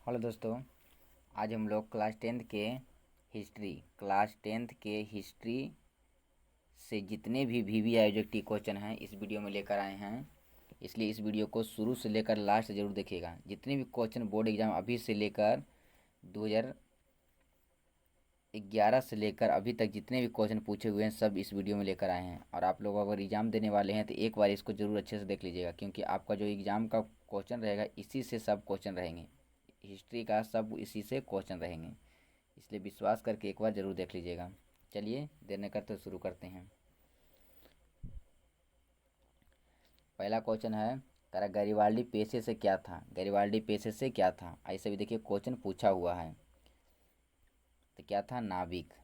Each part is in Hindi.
हेलो दोस्तों, आज हम लोग क्लास टेंथ के हिस्ट्री से जितने भी वीवीआई ऑब्जेक्टिव क्वेश्चन हैं इस वीडियो में लेकर आए हैं। इसलिए इस वीडियो को शुरू से लेकर लास्ट ज़रूर देखिएगा। जितने भी क्वेश्चन बोर्ड एग्जाम अभी से लेकर 2011 से लेकर अभी तक जितने भी क्वेश्चन पूछे हुए हैं सब इस वीडियो में लेकर आए हैं। और आप लोग अगर एग्ज़ाम देने वाले हैं तो एक बार इसको ज़रूर अच्छे से देख लीजिएगा, क्योंकि आपका जो एग्ज़ाम का क्वेश्चन रहेगा इसी से सब क्वेश्चन रहेंगे। हिस्ट्री का सब इसी से क्वेश्चन रहेंगे, इसलिए विश्वास करके एक बार ज़रूर देख लीजिएगा। चलिए देर न करते शुरू करते हैं। पहला क्वेश्चन है, करा गरिबाल्डी पेशे से क्या था। गरिबाल्डी पेशे से क्या था, ऐसे भी देखिए क्वेश्चन पूछा हुआ है। तो क्या था, नाविक।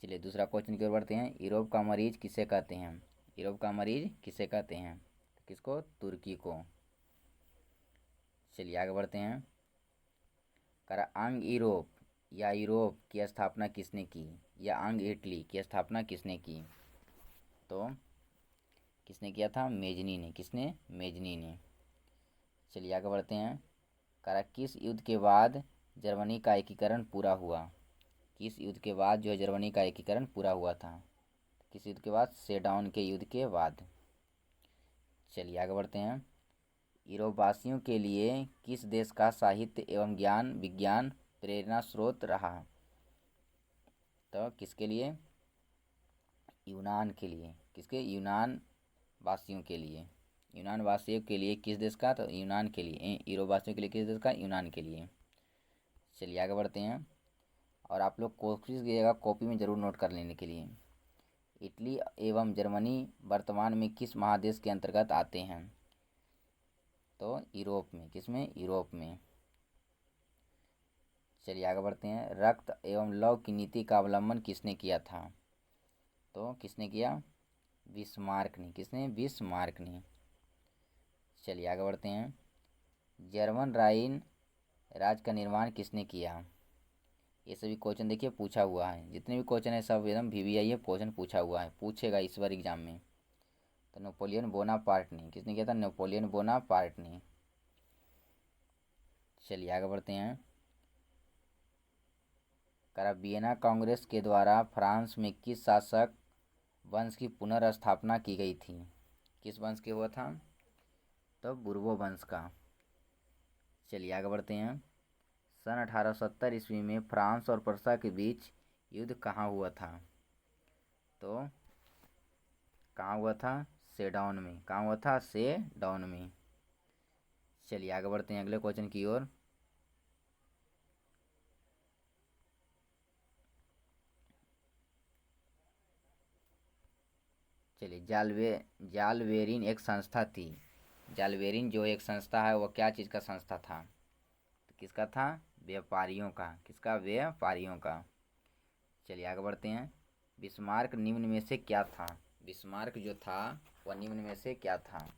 चलिए दूसरा क्वेश्चन की ओर बढ़ते हैं। यूरोप का मरीज किसे कहते हैं। यूरोप का मरीज किसे कहते हैं, तो किसको, तुर्की को। चलिए आगे बढ़ते हैं। करा अंग यूरोप या यूरोप की स्थापना किसने की, या अंग इटली की स्थापना किसने की। तो किसने किया था, मेजनी ने। किसने, मेजनी ने। चलिए आगे बढ़ते हैं। करा किस युद्ध के बाद जर्मनी का एकीकरण पूरा हुआ। किस युद्ध के बाद जो है जर्मनी का एकीकरण पूरा हुआ था। किस युद्ध के बाद, सेडाउन के युद्ध के बाद। चलिए आगे बढ़ते हैं। यूरोपवासियों के लिए किस देश का साहित्य एवं ज्ञान विज्ञान प्रेरणा स्रोत रहा। तो किसके लिए, यूनान के लिए। किसके, यूनान वासियों के लिए। यूनान वासियों के लिए किस देश का, तो यूनान के लिए। यूरोप वासियों के लिए किस देश का, यूनान के लिए। चलिए आगे बढ़ते हैं। और आप लोग कोशिश कीजिएगा कॉपी में ज़रूर नोट कर लेने के लिए। इटली एवं जर्मनी वर्तमान में किस महादेश के अंतर्गत आते हैं। तो यूरोप में। किसमें, यूरोप में। चलिए आगे बढ़ते हैं। रक्त एवं लव की नीति का अवलंबन किसने किया था। तो किसने किया, बिस्मार्क ने। किसने, बिस्मार्क ने। चलिए आगे बढ़ते हैं। जर्मन राइन राज्य का निर्माण किसने किया। ये सभी क्वेश्चन देखिए पूछा हुआ है। जितने भी क्वेश्चन है सब एकदम वीवीआई है, क्वेश्चन पूछा हुआ है, पूछेगा इस बार एग्जाम में। तो नेपोलियन बोनापार्ट ने। किसने किया था, नेपोलियन बोनापार्ट ने। चलिए आगे बढ़ते हैं। करा वियना कांग्रेस के द्वारा फ्रांस में किस शासक वंश की पुनर्स्थापना की गई थी। किस वंश के हुआ था, तो बुर्बो वंश का। चलिए आगे बढ़ते हैं। सन 1870 ईस्वी में फ्रांस और प्रसा के बीच युद्ध कहाँ हुआ था। तो कहाँ हुआ था, सेडाउन में। कहाँ हुआ था, सेडाउन में। चलिए आगे बढ़ते हैं अगले क्वेश्चन की ओर। चलिए जालवेरिन एक संस्था थी। जालवेरिन जो एक संस्था है वो क्या चीज़ का संस्था था, तो किसका था, व्यापारियों का। किसका, व्यापारियों का। चलिए आगे बढ़ते हैं। बिस्मार्क निम्न में से क्या था। बिस्मार्क जो था वह निम्न में से क्या था,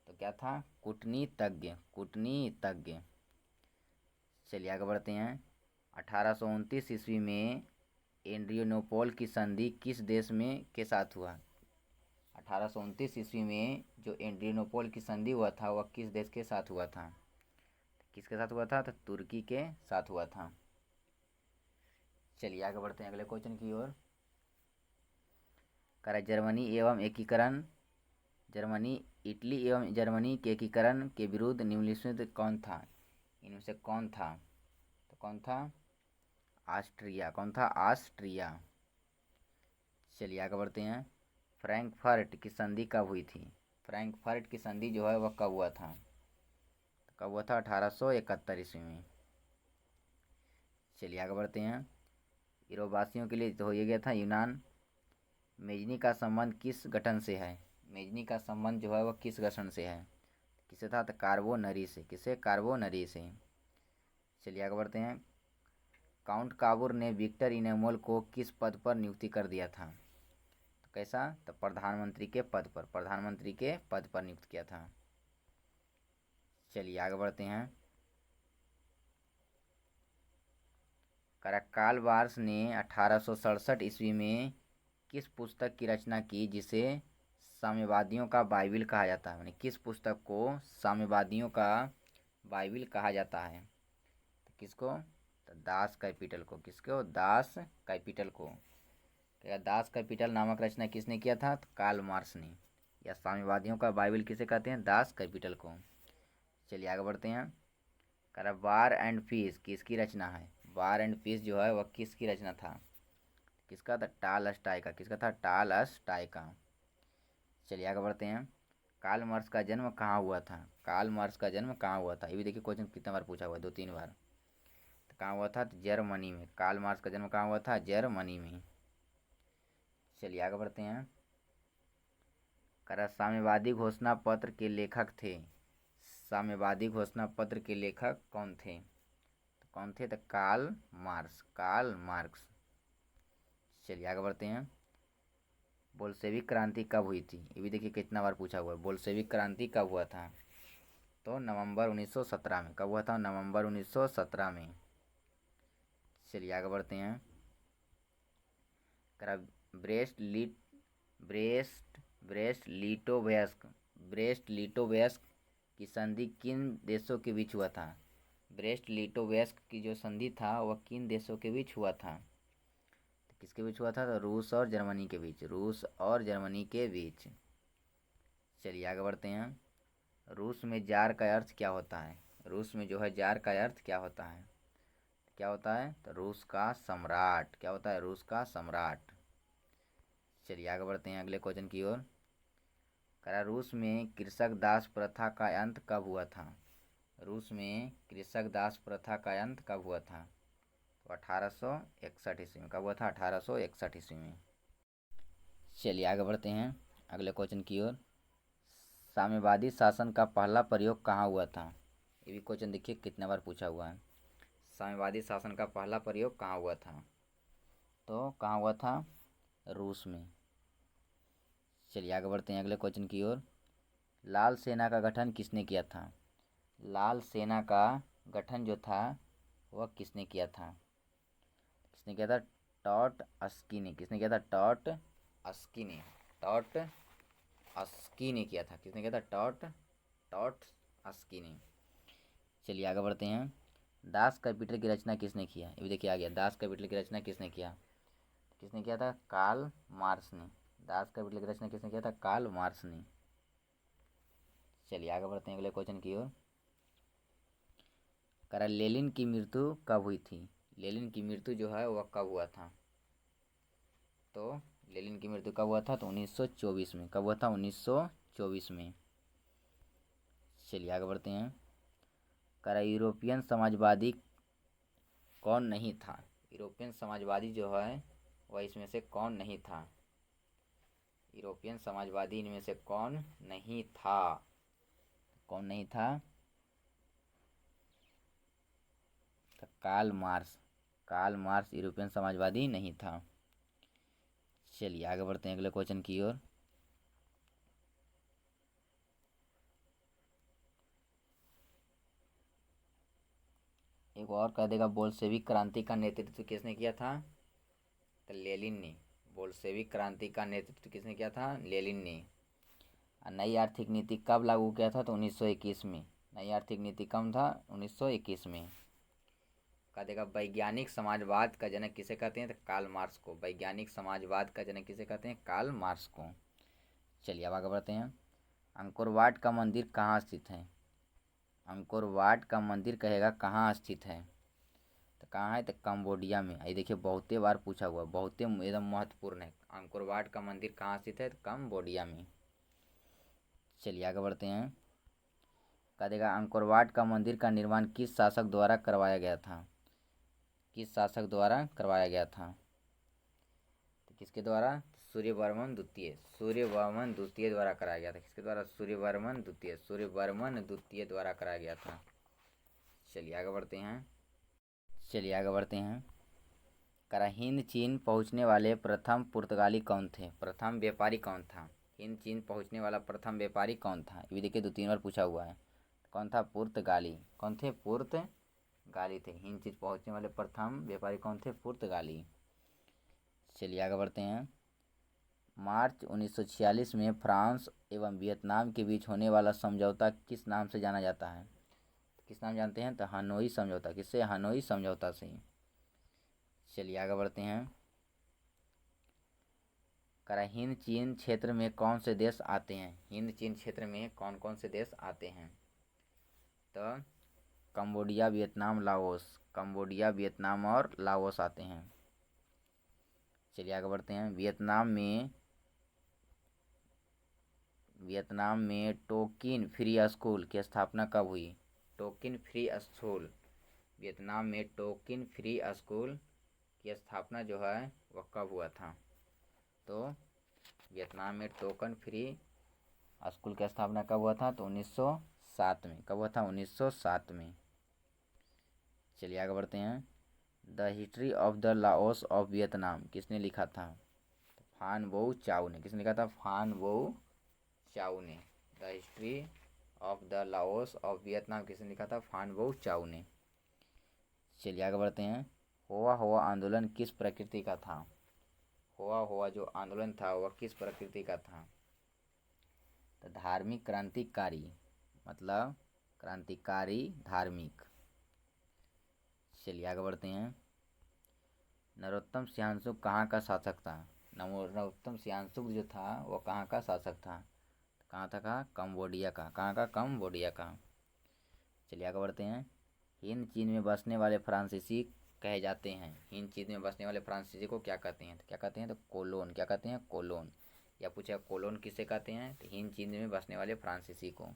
तो क्या था, कूटनीतज्ञ। कूटनीतज्ञ। चलिए आगे बढ़ते हैं। 1829 ईस्वी में एड्रियानोपल की संधि किस देश में के साथ हुआ। 1829 ईस्वी में जो एड्रियानोपल की संधि हुआ था वह किस देश के साथ हुआ था। किसके साथ हुआ था, तो तुर्की के साथ हुआ था। चलिए आगे बढ़ते हैं अगले क्वेश्चन की ओर। करा जर्मनी इटली एवं जर्मनी के एकीकरण के विरुद्ध निम्नलिखित में कौन था। इनमें से कौन था, तो कौन था, ऑस्ट्रिया। कौन था, ऑस्ट्रिया। चलिए आगे बढ़ते हैं। फ्रैंकफर्ट की संधि कब हुई थी। फ्रैंकफर्ट की संधि जो है वह कब हुआ था, तो कब हुआ था, 1871 ईस्वी में। चलिए आगे बढ़ते हैं। यूरोपवासियों के लिए तो हो ही गया था यूनान। मेजनी का संबंध किस गठन से है। मेजनी का संबंध जो है वह किस गठन से है, किससे था, तो कार्बोनरी से। किसे, कार्बोनरी से। चलिए आगे बढ़ते हैं। काउंट काबूर ने विक्टर इनेमोल को किस पद पर नियुक्ति कर दिया था, तो कैसा, तो प्रधानमंत्री के पद पर। प्रधानमंत्री के पद पर नियुक्त किया था। चलिए आगे बढ़ते हैं। करक्काल वार्स ने 1867 ईस्वी में किस पुस्तक की रचना की जिसे साम्यवादियों का बाइबिल कहा जाता है। यानी किस पुस्तक को साम्यवादियों का बाइबिल कहा जाता है? तो किसको? तो दास कैपिटल को। किसको? दास कैपिटल को। क्या दास कैपिटल नामक रचना किसने किया था? तो कार्ल मार्क्स ने। या साम्यवादियों का बाइबिल किसे कहते हैं? दास कैपिटल को। चलिए आगे बढ़ते हैं। कह रहा वार एंड पीस किसकी रचना है? वार एंड पीस जो है वह किसकी रचना था? किसका था? टॉलस्टॉय का। किसका था? टॉलस्टॉय का। चलिए आगे बढ़ते हैं। कार्ल मार्क्स का जन्म कहाँ हुआ था? कार्ल मार्क्स का जन्म कहाँ हुआ था? ये भी देखिए क्वेश्चन कितने बार पूछा हुआ है, 2-3 बार। तो कहाँ हुआ था? तो जर्मनी में। कार्ल मार्क्स का जन्म कहाँ हुआ था? जर्मनी में। चलिए आगे बढ़ते हैं। करा साम्यवादी घोषणा पत्र के लेखक थे? साम्यवादी घोषणा पत्र के लेखक कौन थे? तो कौन थे? तो कार्ल मार्क्स। Karl marks. चलिए आगे बढ़ते हैं। बोल्शेविक क्रांति कब हुई थी? ये भी देखिए कितना बार पूछा हुआ है। बोल्शेविक क्रांति कब हुआ था? तो नवंबर 1917 में। कब हुआ था? नवंबर 1917 में। चलिए आगे बढ़ते हैं। करा ब्रेस्ट लीट ब्रेस्ट ब्रेस्ट लिटोवेस्क ब्रेस्ट लिटोवेस्क की संधि किन देशों के बीच हुआ था? ब्रेस्ट लिटोवेस्क की जो संधि था वह किन देशों के बीच हुआ था? तो किसके बीच हुआ था? तो रूस और जर्मनी के बीच। रूस और जर्मनी के बीच। चलिए आगे बढ़ते हैं। रूस में जार का अर्थ क्या होता है? रूस में जो है जार का अर्थ क्या होता है? क्या होता है? तो रूस का सम्राट। क्या होता है? रूस का सम्राट। चलिए आगे बढ़ते हैं अगले क्वेश्चन की ओर। करा रूस में कृषक दास प्रथा का अंत कब हुआ था? रूस में कृषक दास प्रथा का अंत कब हुआ था? तो 1861 ईस्वी में। कब हुआ था? 1861 ईस्वी में। चलिए आगे बढ़ते हैं अगले क्वेश्चन की ओर। साम्यवादी शासन का पहला प्रयोग कहाँ हुआ था? ये भी क्वेश्चन देखिए कितने बार पूछा हुआ है। साम्यवादी शासन का पहला प्रयोग कहाँ हुआ था? तो कहाँ हुआ था? रूस में। चलिए आगे बढ़ते हैं अगले क्वेश्चन की ओर। लाल सेना का गठन किसने किया था? लाल सेना का गठन जो था वह किसने किया था? किसने किया था? टॉट अस्की ने। किसने किया था? टॉट अस्की ने। टॉट अस्की ने किया था। किसने किया था? टॉट टॉट अस्की ने। चलिए आगे बढ़ते हैं। दास कैपिटल की रचना किसने किया? ये भी देखिए आ गया। दास कैपिटल की रचना किसने किया? किसने किया था? कार्ल मार्क्स ने। दास कैपिटल की रचना किसने किया था? कार्ल मार्क्स ने। चलिए आगे बढ़ते हैं अगले क्वेश्चन की ओर। करा लेनिन की मृत्यु कब हुई थी? लेनिन की मृत्यु जो है वह कब हुआ था? तो लेनिन की मृत्यु कब हुआ था? तो 1924 में। कब हुआ था? 1924 में। चलिए आगे बढ़ते हैं। करा यूरोपियन समाजवादी कौन नहीं था? यूरोपियन समाजवादी जो है वह इसमें से कौन नहीं था? यूरोपियन समाजवादी इनमें से कौन नहीं था? कौन नहीं था? तो Karl Marx. Karl Marx European समाजवादी नहीं था। चलिए आगे बढ़ते हैं अगले क्वेश्चन की ओर। एक और कह देगा बोल्शेविक क्रांति का नेतृत्व किसने किया था? तो लेनिन ने। बोल्शेविक क्रांति का नेतृत्व किसने किया था? लेनिन ने। नई आर्थिक नीति कब लागू किया था? तो 1921 में। नई आर्थिक नीति कब था? 1921 में। कह देगा वैज्ञानिक समाजवाद का जनक किसे कहते हैं? तो कार्ल मार्क्स को। वैज्ञानिक समाजवाद का जनक किसे कहते हैं? कार्ल मार्क्स को। चलिए अब आगे बढ़ते हैं। अंकोर वाट का मंदिर कहाँ स्थित है? अंकोर वाट का मंदिर कहेगा कहाँ स्थित है? तो कहाँ है? तो कंबोडिया में। ये देखिए बहुते बार पूछा हुआ, बहुते एकदम महत्वपूर्ण है। अंकोर वाट का मंदिर कहाँ स्थित है? तो कंबोडिया में। चलिए आगे बढ़ते हैं। कह देगा अंकोर वाट का मंदिर का निर्माण किस शासक द्वारा करवाया गया था? किस शासक द्वारा करवाया गया था? तो किसके द्वारा? सूर्यवर्मन द्वितीय। सूर्यवर्मन द्वितीय द्वारा कराया गया था। किसके द्वारा? सूर्यवर्मन द्वितीय। सूर्यवर्मन द्वितीय द्वारा कराया गया था। चलिए आगे बढ़ते हैं। चलिए आगे बढ़ते हैं। करा हिंद चीन पहुंचने वाले प्रथम पुर्तगाली कौन थे? प्रथम व्यापारी कौन था? हिंद चीन पहुंचने वाला प्रथम व्यापारी कौन था? ये भी देखिए 2-3 बार पूछा हुआ है। कौन था? पुर्तगाली। कौन थे? पुर्तगाली थे। हिंद चीन पहुंचने वाले प्रथम व्यापारी कौन थे? पुर्तगाली। चलिए आगे बढ़ते हैं। मार्च 1946 में फ्रांस एवं वियतनाम के बीच होने वाला समझौता किस नाम से जाना जाता है? किस नाम जानते हैं? तो हनोई समझौता। किससे? हनोई समझौता से। चलिए आगे बढ़ते हैं। करा हिंद चीन क्षेत्र में कौन से देश आते हैं? हिंद चीन क्षेत्र में कौन कौन से देश आते हैं? तो Cambodia, Vietnam, Laos. Cambodia, Vietnam और लाओस आते हैं। चलिए आगे बढ़ते हैं। वियतनाम में टोकिन फ्री स्कूल की स्थापना कब हुई? टोकिन फ्री स्कूल, वियतनाम में टोकिन फ्री स्कूल की स्थापना जो है वह कब हुआ था? तो वियतनाम में टोकन फ्री स्कूल की स्थापना कब हुआ था? तो 1907 में। कब हुआ था? 1907 में। चलिए आगे बढ़ते हैं। The history of the Laos of Vietnam किसने लिखा था? फान वो चाउ ने। किसने लिखा था? फान वो चाउ ने। The history of the Laos of Vietnam किसने लिखा था? फान वो चाउ ने। चलिए आगे बढ़ते हैं। होआ होआ आंदोलन किस प्रकृति का था? होआ होआ जो आंदोलन था वह किस प्रकृति का था? तो धार्मिक क्रांतिकारी, मतलब क्रांतिकारी धार्मिक। चलिए आगे बढ़ते हैं। नरोत्तम सिंहासुक कहाँ का शासक था? नरोत्तम सिंहासुक जो था वो कहाँ का शासक था? कहाँ था? का कंबोडिया का। कहाँ का? कंबोडिया का। चलिए आगे बढ़ते हैं। हिंद चीन में बसने वाले फ्रांसीसी कहे जाते हैं। हिंद चीन में बसने वाले फ्रांसीसी को क्या कहते हैं? तो क्या कहते हैं? तो कोलोन। क्या कहते हैं? कोलोन। या पूछा कोलोन किसे कहते हैं? तो हिंद चीन में बसने वाले फ्रांसीसी को।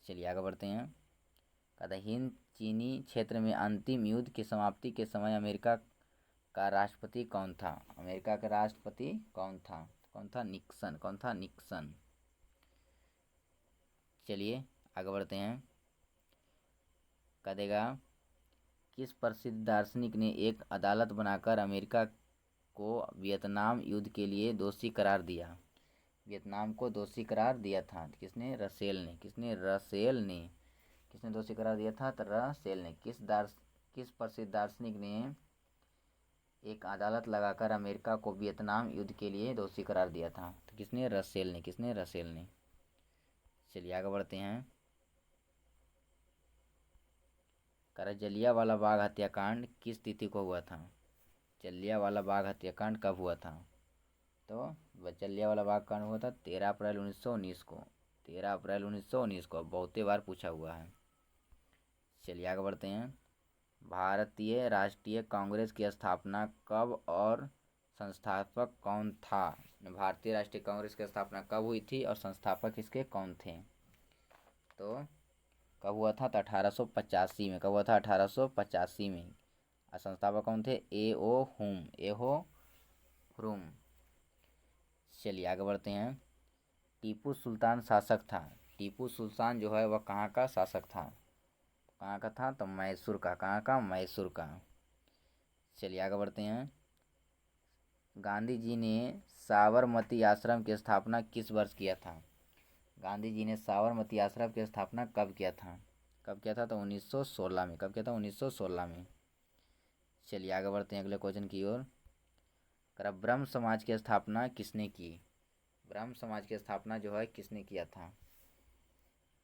चलिए आगे बढ़ते हैं। कहते हिंद चीनी क्षेत्र में अंतिम युद्ध की समाप्ति के समय अमेरिका का राष्ट्रपति कौन था? अमेरिका का राष्ट्रपति कौन था? कौन था? निक्सन। कौन था? निक्सन। चलिए आगे बढ़ते हैं। कह देगा किस प्रसिद्ध दार्शनिक ने एक अदालत बनाकर अमेरिका को वियतनाम युद्ध के लिए दोषी करार दिया? वियतनाम को दोषी करार दिया था। किसने? रसेल ने। किसने? रसेल ने। किसने दोषी करार दिया था? तो रसेल ने। किस प्रसिद्ध दार्शनिक ने एक अदालत लगाकर अमेरिका को वियतनाम युद्ध के लिए दोषी करार दिया था? तो किसने? रसेल ने। किसने? रसेल ने। चलिए आगे बढ़ते हैं। जलियांवाला बाग हत्याकांड किस तिथि को हुआ था? जलियांवाला बाग हत्याकांड कब हुआ था? तो जलियांवाला बाग कांड हुआ था 13 अप्रैल 1919 को। 13 अप्रैल 1919 को। बहुत बार पूछा हुआ है। चलिए आगे बढ़ते हैं। भारतीय राष्ट्रीय कांग्रेस की स्थापना कब और संस्थापक कौन था? भारतीय राष्ट्रीय कांग्रेस की स्थापना कब हुई थी और संस्थापक इसके कौन थे? तो कब हुआ था? तो 1885 में। कब हुआ था? 1885 में। और संस्थापक कौन थे? ए.ओ. हुम। ए.ओ. हुम। चलिए आगे बढ़ते हैं। टीपू सुल्तान शासक था। टीपू सुल्तान जो है वह कहाँ का शासक था? कहाँ का था? तो मैसूर का। कहाँ का? मैसूर का। चलिए आगे बढ़ते हैं। गांधी जी ने साबरमती आश्रम की स्थापना किस वर्ष किया था? गांधी जी ने साबरमती आश्रम की स्थापना कब किया था? कब किया था? तो 1916 में। कब किया था? 1916 में। चलिए आगे बढ़ते हैं अगले क्वेश्चन की ओर। ब्रह्म समाज की स्थापना किसने की? ब्रह्म समाज की स्थापना जो है किसने किया था?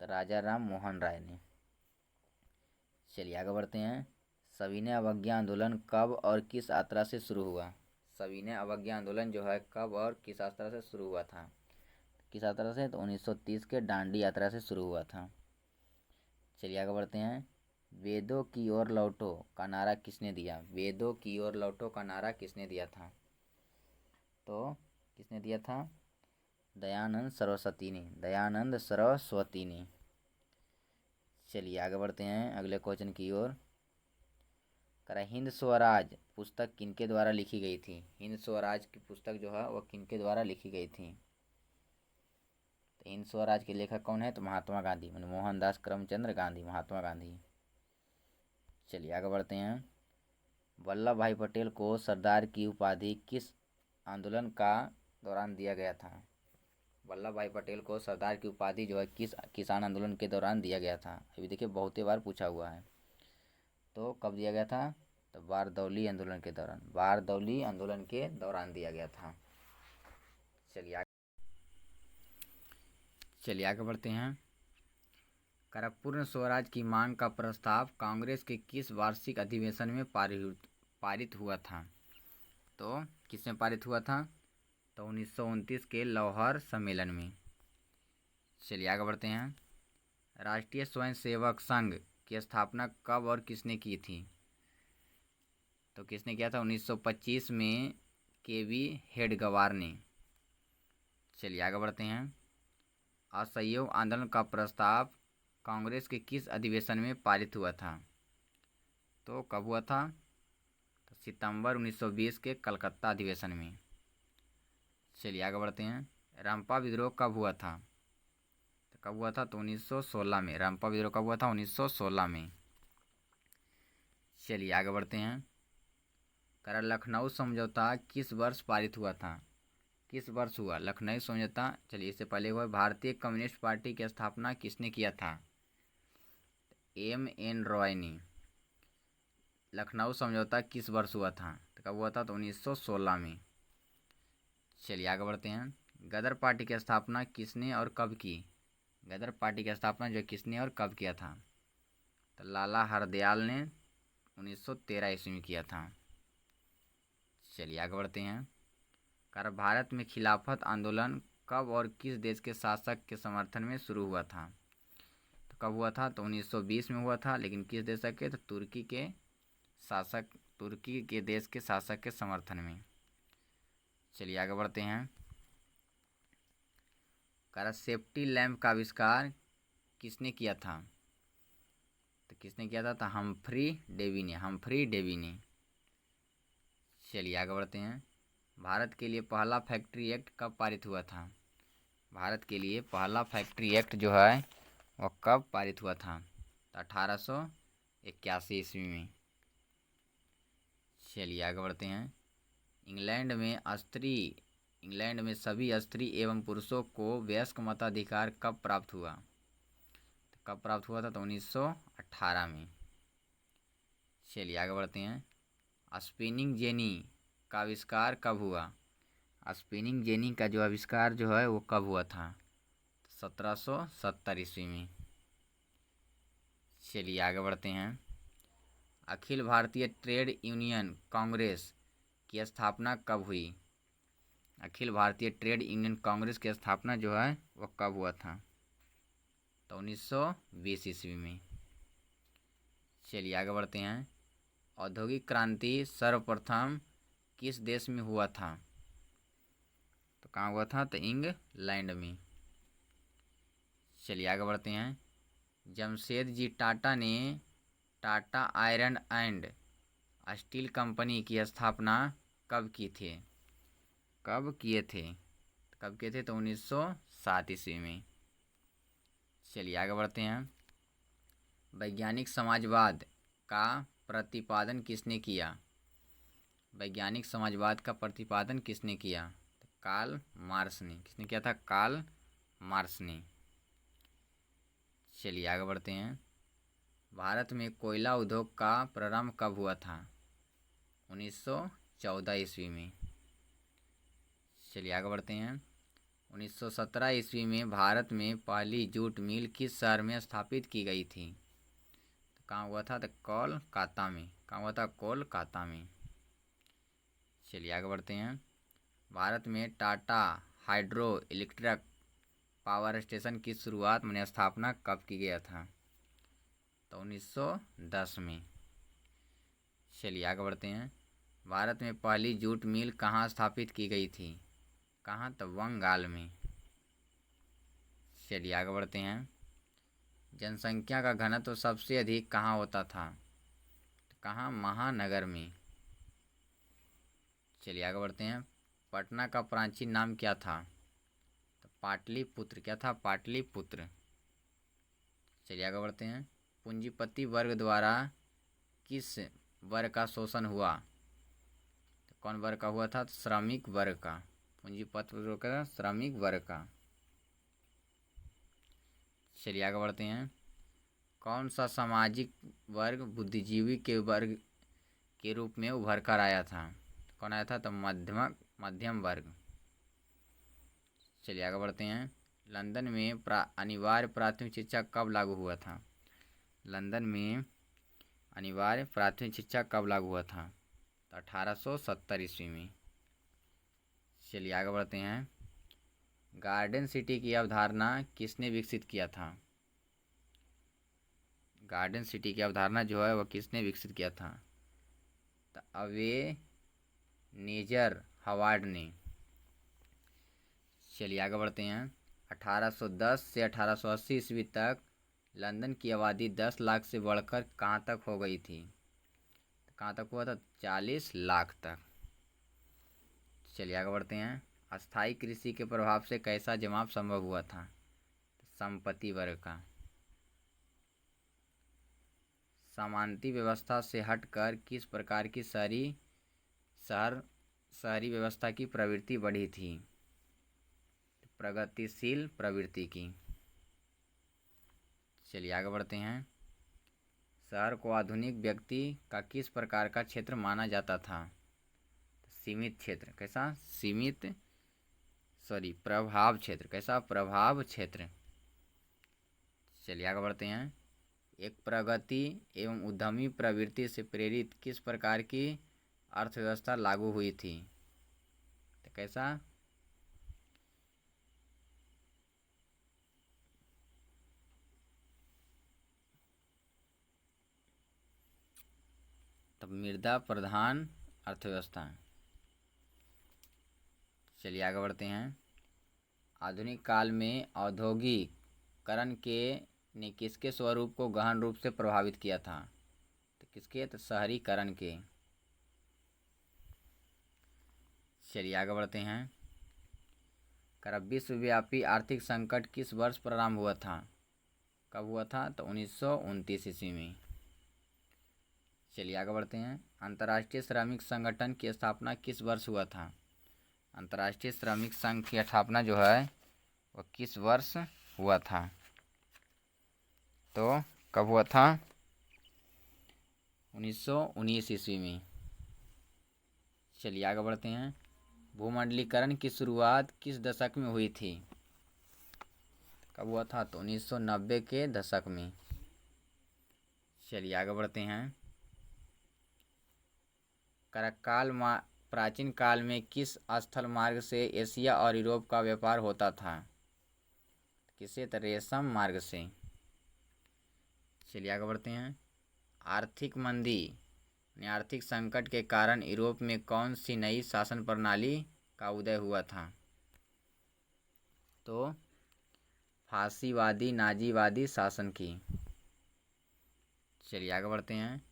तो राजा राम मोहन राय ने। चलिए आगे बढ़ते हैं। सविनय अवज्ञा आंदोलन कब और किस यात्रा से शुरू हुआ? सविनय अवज्ञा आंदोलन जो है कब और किस यात्रा से शुरू हुआ था? किस यात्रा से? तो 1930 के दांडी यात्रा से शुरू हुआ था। चलिए आगे बढ़ते हैं। वेदों की ओर लौटो का नारा किसने दिया? वेदों की ओर लौटो का नारा किसने दिया था? तो किसने दिया था? दयानंद सरस्वती ने। दयानंद सरस्वती ने। चलिए आगे बढ़ते हैं अगले क्वेश्चन की ओर। हिंद स्वराज पुस्तक किनके द्वारा लिखी गई थी? हिंद स्वराज की पुस्तक जो है वह किनके द्वारा लिखी गई थी? तो हिंद स्वराज के लेखक कौन है? तो महात्मा गांधी, मोहनदास करमचंद गांधी, महात्मा गांधी। चलिए आगे बढ़ते हैं। वल्लभ भाई पटेल को सरदार की उपाधि किस आंदोलन का दौरान दिया गया था? वल्लभ भाई पटेल को सरदार की उपाधि जो है किस किसान आंदोलन के दौरान दिया गया था? अभी देखिए बहुत ही बार पूछा हुआ है। तो कब दिया गया था? तो बारदौली आंदोलन के दौरान। बारदौली आंदोलन के दौरान दिया गया था। चलिए आगे बढ़ते हैं। करा पूर्ण स्वराज की मांग का प्रस्ताव कांग्रेस के किस वार्षिक अधिवेशन में पारित हुआ था? तो किसमें पारित हुआ था? तो 1929 के लाहौर सम्मेलन में। चलिए आगे बढ़ते हैं। राष्ट्रीय स्वयंसेवक संघ की स्थापना कब और किसने की थी? तो किसने किया था? 1925 में केवी हेडगवार ने। चलिए आगे बढ़ते हैं। असहयोग आंदोलन का प्रस्ताव कांग्रेस के किस अधिवेशन में पारित हुआ था? तो कब हुआ था? तो सितंबर 1920 के कलकत्ता अधिवेशन में। चलिए आगे बढ़ते हैं। रंपा विद्रोह कब हुआ था? तो कब हुआ था? तो 1916 में। रंपा विद्रोह कब हुआ था? 1916 में। चलिए आगे बढ़ते हैं। करा लखनऊ समझौता किस वर्ष पारित हुआ था? किस वर्ष हुआ लखनऊ समझौता? चलिए इससे पहले हुआ भारतीय कम्युनिस्ट पार्टी की स्थापना किसने किया था? M.N. रॉय ने। लखनऊ समझौता किस वर्ष हुआ था? तो कब हुआ था? तो 1916 में। चलिए आगे बढ़ते हैं। गदर पार्टी की स्थापना किसने और कब की? गदर पार्टी की स्थापना जो किसने और कब किया था? तो लाला हरदयाल ने 1913 ईस्वी में किया था। चलिए आगे बढ़ते हैं। कर भारत में खिलाफत आंदोलन कब और किस देश के शासक के समर्थन में शुरू हुआ था? तो कब हुआ था? तो 1920 में हुआ था, लेकिन किस देश के? तो तुर्की के देश के शासक के समर्थन में। चलिए आगे बढ़ते हैं। करा सेफ्टी लैंप का आविष्कार किसने किया था? तो किसने किया था? तो हम्फ्री डेवी ने। चलिए आगे बढ़ते हैं। भारत के लिए पहला फैक्ट्री एक्ट कब पारित हुआ था? भारत के लिए पहला फैक्ट्री एक्ट जो है वह कब पारित हुआ था? तो 1881 ईस्वी में। चलिए आगे बढ़ते हैं। इंग्लैंड में सभी स्त्री एवं पुरुषों को वयस्क मताधिकार कब प्राप्त हुआ? तो कब प्राप्त हुआ था? तो 1918 में। चलिए आगे बढ़ते हैं। स्पिनिंग जेनी का आविष्कार कब हुआ? स्पिनिंग जेनी का जो आविष्कार जो है वो कब हुआ था? 1770 ईस्वी में। चलिए आगे बढ़ते हैं। अखिल भारतीय ट्रेड यूनियन कांग्रेस की स्थापना कब हुई? अखिल भारतीय ट्रेड यूनियन कांग्रेस की स्थापना जो है वह कब हुआ था? तो 1920 ईस्वी में। चलिए आगे बढ़ते हैं। औद्योगिक क्रांति सर्वप्रथम किस देश में हुआ था? तो कहाँ हुआ था? तो इंग्लैंड में। चलिए आगे बढ़ते हैं। जमशेदजी टाटा ने Tata iron and steel company की स्थापना कब की थी? कब किए थे? तो 1907 ईस्वी में। चलिए आगे बढ़ते हैं। वैज्ञानिक समाजवाद का प्रतिपादन किसने किया? वैज्ञानिक समाजवाद का प्रतिपादन किसने किया? तो कार्ल मार्क्स ने। किसने किया था? कार्ल मार्क्स ने। चलिए आगे बढ़ते हैं। भारत में कोयला उद्योग का प्रारंभ कब हुआ था? 1914 ईस्वी में। चलिए आगे बढ़ते हैं। 1917 ईस्वी में भारत में पहली जूट मिल किस शहर में स्थापित की गई थी? तो कहाँ हुआ था? तो कोलकाता में। कहाँ हुआ था? कोलकाता में। चलिए आगे बढ़ते हैं। भारत में Tata hydro electric power station की शुरुआत में स्थापना कब की गया था? तो 1910 में। चलिए आगे बढ़ते हैं। भारत में पहली जूट मिल कहाँ स्थापित की गई थी? कहाँ? तो बंगाल में। चलिए आगे बढ़ते हैं। जनसंख्या का घनत्व सबसे अधिक कहाँ होता था? तो कहाँ? महानगर में। चलिए आगे बढ़ते हैं। पटना का प्राचीन नाम क्या था? तो पाटलिपुत्र। क्या था? पाटलिपुत्र। चलिए आगे बढ़ते हैं। पूंजीपति वर्ग द्वारा किस वर्ग का शोषण हुआ? तो कौन वर्ग का हुआ था? तो श्रमिक वर्ग का। पूंजीपति वर्ग का, श्रमिक वर्ग का। चलिए आगे बढ़ते हैं। कौन सा सामाजिक वर्ग बुद्धिजीवी के वर्ग के रूप में उभर कर आया था? तो कौन आया था? तो मध्यम वर्ग। चलिए आगे बढ़ते हैं। लंदन में अनिवार्य प्राथमिक शिक्षा कब लागू हुआ था? लंदन में अनिवार्य प्राथमिक शिक्षा कब लागू हुआ था? तो 1870 ईस्वी में। चलिए आगे बढ़ते हैं। गार्डन सिटी की अवधारणा किसने विकसित किया था? गार्डन सिटी की अवधारणा जो है वह किसने विकसित किया था? तो अवे नेजर हवार्ड ने। चलिए आगे बढ़ते हैं। 1810 से 1880 ईस्वी तक लंदन की आबादी 10 लाख से बढ़कर कहाँ तक हो गई थी? कहाँ तक हुआ था? 40 लाख तक। चलिए आगे बढ़ते हैं। अस्थायी कृषि के प्रभाव से कैसा जमाव संभव हुआ था? संपत्ति वर्ग का। सामंती व्यवस्था से हटकर किस प्रकार की शहरी व्यवस्था की प्रवृत्ति बढ़ी थी? प्रगतिशील प्रवृत्ति की। चलिए आगे बढ़ते हैं। शहर को आधुनिक व्यक्ति का किस प्रकार का क्षेत्र माना जाता था? सीमित क्षेत्र। कैसा? प्रभाव क्षेत्र। कैसा? प्रभाव क्षेत्र। चलिए आगे बढ़ते हैं। एक प्रगति एवं उद्यमी प्रवृत्ति से प्रेरित किस प्रकार की अर्थव्यवस्था लागू हुई थी? तो कैसा? तब मृदा प्रधान अर्थव्यवस्था। चलिए आगे बढ़ते हैं। आधुनिक काल में औद्योगिकरण के ने किसके स्वरूप को गहन रूप से प्रभावित किया था? तो किसके? तो शहरीकरण के। चलिए आगे बढ़ते हैं। विश्वव्यापी आर्थिक संकट किस वर्ष प्रारंभ हुआ था? कब हुआ था? तो 1929 ईस्वी में। चलिए आगे बढ़ते हैं। अंतर्राष्ट्रीय श्रमिक संगठन की स्थापना किस वर्ष हुआ था? अंतर्राष्ट्रीय श्रमिक संघ की स्थापना जो है वह किस वर्ष हुआ था? तो कब हुआ था? 1919 ईस्वी में। चलिए आगे बढ़ते हैं। भूमंडलीकरण की शुरुआत किस दशक में हुई थी? कब हुआ था? तो 1990 के दशक में। चलिए आगे बढ़ते हैं। प्राचीन काल में किस स्थल मार्ग से एशिया और यूरोप का व्यापार होता था? किससे? तो रेशम मार्ग से। चलिए आगे बढ़ते हैं। आर्थिक मंदी आर्थिक संकट के कारण यूरोप में कौन सी नई शासन प्रणाली का उदय हुआ था? तो फासीवादी नाजीवादी शासन की। चलिए आगे बढ़ते हैं।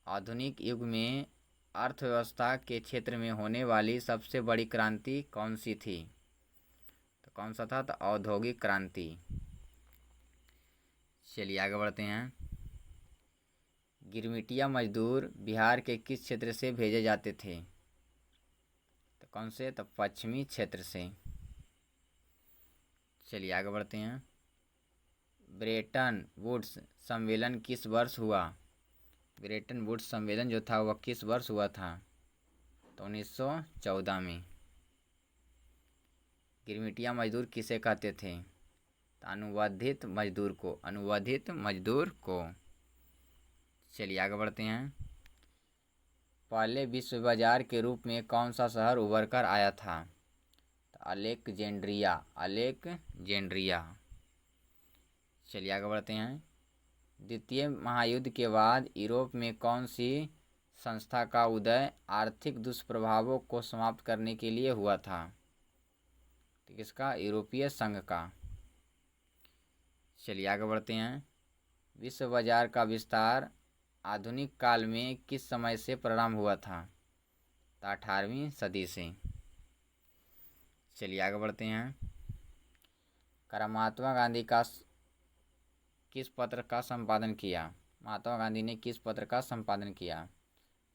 आधुनिक युग में अर्थव्यवस्था के क्षेत्र में होने वाली सबसे बड़ी क्रांति कौन सी थी? तो कौन सा था? तो औद्योगिक क्रांति। चलिए आगे बढ़ते हैं। गिरमिटिया मजदूर बिहार के किस क्षेत्र से भेजे जाते थे? तो कौन से? तो पश्चिमी क्षेत्र से। चलिए आगे बढ़ते हैं। ब्रेटन वुड्स सम्मेलन किस वर्ष हुआ? ब्रेटन वुड्स सम्मेलन जो था वह किस वर्ष हुआ था? तो 1914 में। गिरमिटिया मजदूर किसे कहते थे? तो अनुबंधित मजदूर को। चलिए आगे बढ़ते हैं। पहले विश्व बाजार के रूप में कौन सा शहर उभर कर आया था? तो अलेक्जेंड्रिया। चलिए आगे बढ़ते हैं। द्वितीय महायुद्ध के बाद यूरोप में कौन सी संस्था का उदय आर्थिक दुष्प्रभावों को समाप्त करने के लिए हुआ था? तो किसका? यूरोपीय संघ का। चलिए आगे बढ़ते हैं। विश्व बाजार का विस्तार आधुनिक काल में किस समय से प्रारंभ हुआ था? तो 18वीं सदी से। चलिए आगे बढ़ते हैं। महात्मा गांधी का किस पत्र का संपादन किया? महात्मा गांधी ने किस पत्र का संपादन किया?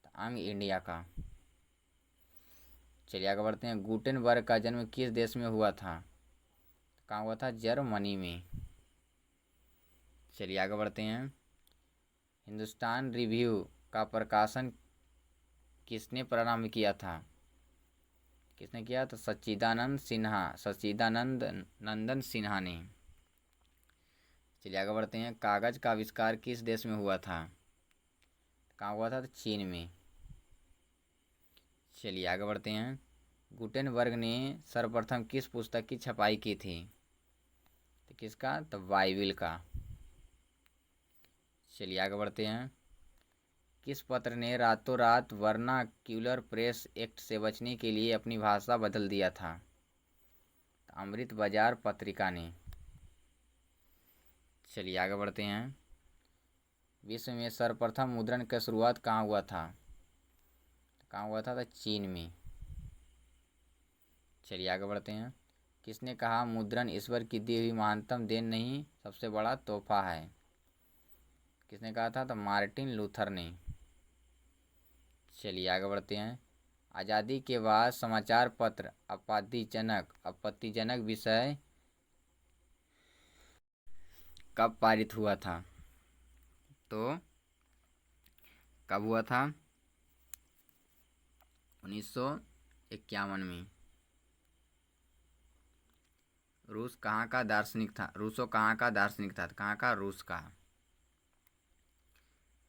तो अंग इंडिया का। चलिए आगे बढ़ते हैं। गुटेनबर्ग का जन्म किस देश में हुआ था? तो कहाँ हुआ था? जर्मनी में। चलिए आगे बढ़ते हैं। हिंदुस्तान रिव्यू का प्रकाशन किसने प्रारंभ किया था? किसने किया? तो सच्चिदानंद सिन्हा, सच्चिदानंद नंदन सिन्हा ने। चलिए आगे बढ़ते हैं। कागज का आविष्कार किस देश में हुआ था? कहाँ हुआ था? तो चीन में। चलिए आगे बढ़ते हैं। गुटेनबर्ग ने सर्वप्रथम किस पुस्तक की छपाई की थी? तो किसका? तो बाइबिल का। चलिए आगे बढ़ते हैं। किस पत्र ने रातों रात वर्नाक्यूलर प्रेस एक्ट से बचने के लिए अपनी भाषा बदल दिया था? तो अमृत बाजार पत्रिका ने। चलिए आगे बढ़ते हैं। विश्व में सर्वप्रथम मुद्रण की शुरुआत कहाँ हुआ था? तो कहाँ हुआ था? तो चीन में। चलिए आगे बढ़ते हैं। किसने कहा मुद्रण ईश्वर की दी हुई महानतम देन नहीं, सबसे बड़ा तोहफा है? किसने कहा था? तो मार्टिन लूथर ने। चलिए आगे बढ़ते हैं। आज़ादी के बाद समाचार पत्र आपत्तिजनक विषय कब पारित हुआ था? तो कब हुआ था? 1951 में। रूस कहाँ का दार्शनिक था? रूसो कहाँ का दार्शनिक था? कहाँ का? रूस का।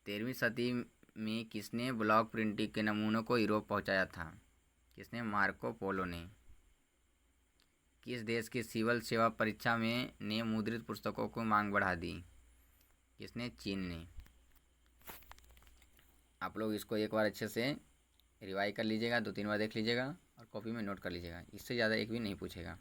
13वीं सदी में किसने ब्लॉक प्रिंटिंग के नमूनों को यूरोप पहुंचाया था? किसने? मार्को पोलो ने। किस देश की सिविल सेवा परीक्षा में ने मुद्रित पुस्तकों को मांग बढ़ा दी? किसने? चीन ने। आप लोग इसको एक बार अच्छे से रिवाइज कर लीजिएगा, 2-3 बार देख लीजिएगा और कॉपी में नोट कर लीजिएगा। इससे ज़्यादा एक भी नहीं पूछेगा।